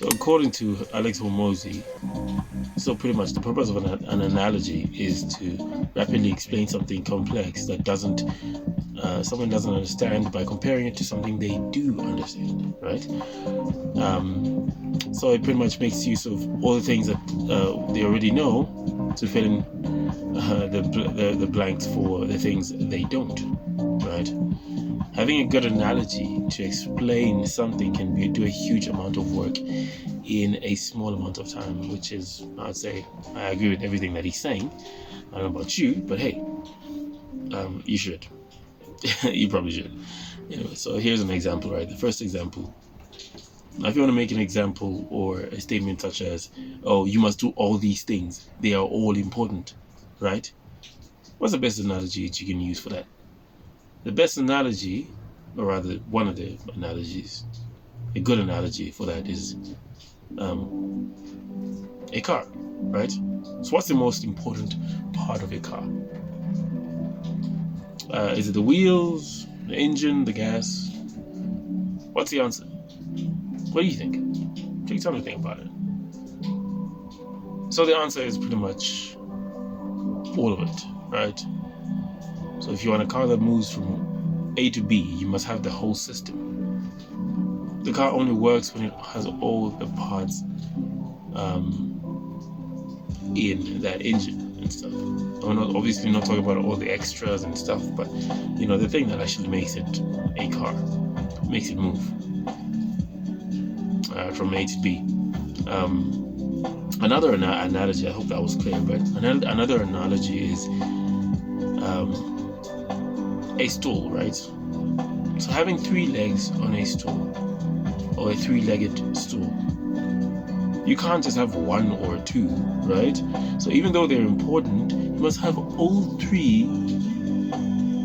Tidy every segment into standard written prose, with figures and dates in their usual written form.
So according to Alex Hormozy, so pretty much the purpose of an analogy is to rapidly explain something complex that someone doesn't understand by comparing it to something they do understand, right? So it pretty much makes use of all the things that they already know to fill in the blanks for the things they don't, right? Having a good analogy to explain something can do a huge amount of work in a small amount of time, which is, I'd say, I agree with everything that he's saying. I don't know about you, but hey, you should. You probably should. Anyway, so here's an example, right? The first example. Now, if you want to make an example or a statement such as, oh, you must do all these things, they are all important, right? What's the best analogy that you can use for that? The best analogy, or rather one of the analogies, a good analogy for that is a car, right? So what's the most important part of a car? Is it the wheels, the engine, the gas? What's the answer? What do you think? Take time to think about it. So the answer is pretty much all of it, right? So if you want a car that moves from A to B, you must have the whole system. The car only works when it has all the parts in that engine and stuff. I'm obviously not talking about all the extras and stuff, but the thing that actually makes it a car, makes it move from A to B. Another analogy, I hope that was clear, but another analogy is a stool, right? So having 3 legs on a stool, or a 3-legged stool, you can't just have 1 or 2, right? So even though they're important, you must have all 3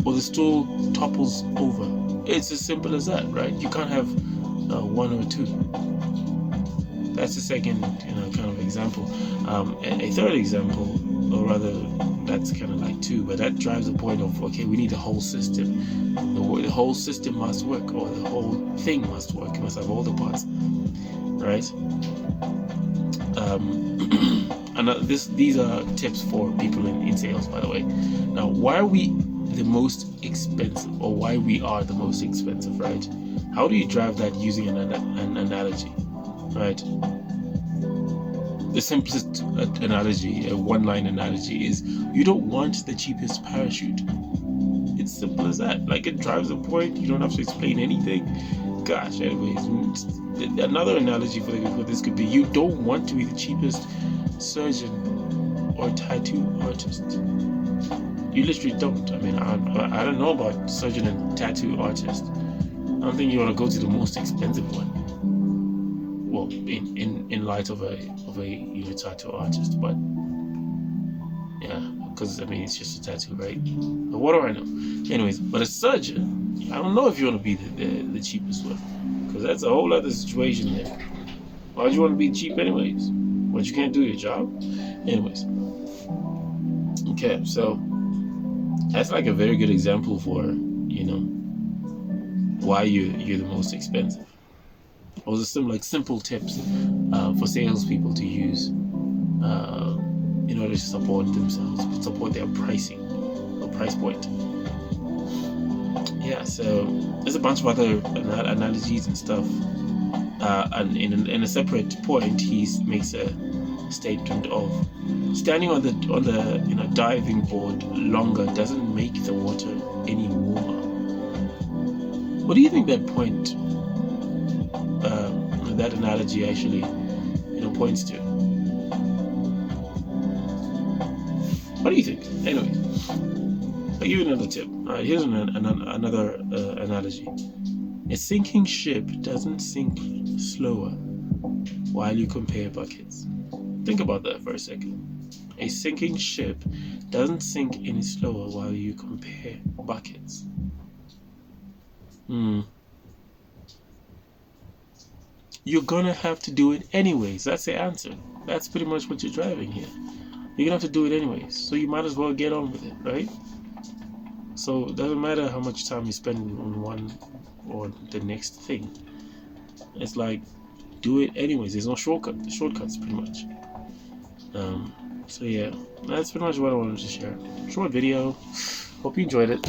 or the stool topples over. It's as simple as that, right? You can't have 1 or 2. That's the second kind of example. A third example, or rather that's kind of like 2, but that drives the point of, okay, we need the whole system. The whole system must work, or the whole thing must work. You must have all the parts, right? And these are tips for people in sales, by the way. Now, why are we the most expensive, or why we are the most expensive, right? How do you drive that using an analogy, right? The simplest analogy, a one-line analogy, is you don't want the cheapest parachute. It's simple as that. Like, it drives the point. You don't have to explain anything. Gosh, anyways, another analogy for this could be, you don't want to be the cheapest surgeon or tattoo artist. You literally don't. I mean, I don't know about surgeon and tattoo artist. I don't think you want to go to the most expensive one. Well, in light of a tattoo artist, but yeah, because I mean it's just a tattoo, right? But what do I know? Anyways, but a surgeon, I don't know if you want to be the cheapest one, because that's a whole other situation there. Why do you want to be cheap anyways? But you can't do your job, anyways. Okay, so that's like a very good example for why you're the most expensive. Or some like simple tips for salespeople to use in order to support themselves, support their pricing or price point. Yeah, so there's a bunch of other analogies and stuff. And in a separate point, he makes a statement of standing on the diving board longer doesn't make the water any warmer. What do you think that point? That analogy actually, points to. What do you think? Anyway, I'll give you another tip. Here's another analogy. A sinking ship doesn't sink slower while you compare buckets. Think about that for a second. A sinking ship doesn't sink any slower while you compare buckets. You're gonna have to do it anyways. That's the answer. That's pretty much what you're driving here. You're gonna have to do it anyways. So you might as well get on with it, right? So it doesn't matter how much time you spend on one or the next thing. It's like, do it anyways. There's no shortcuts pretty much. So yeah, that's pretty much what I wanted to share. Short video. Hope you enjoyed it.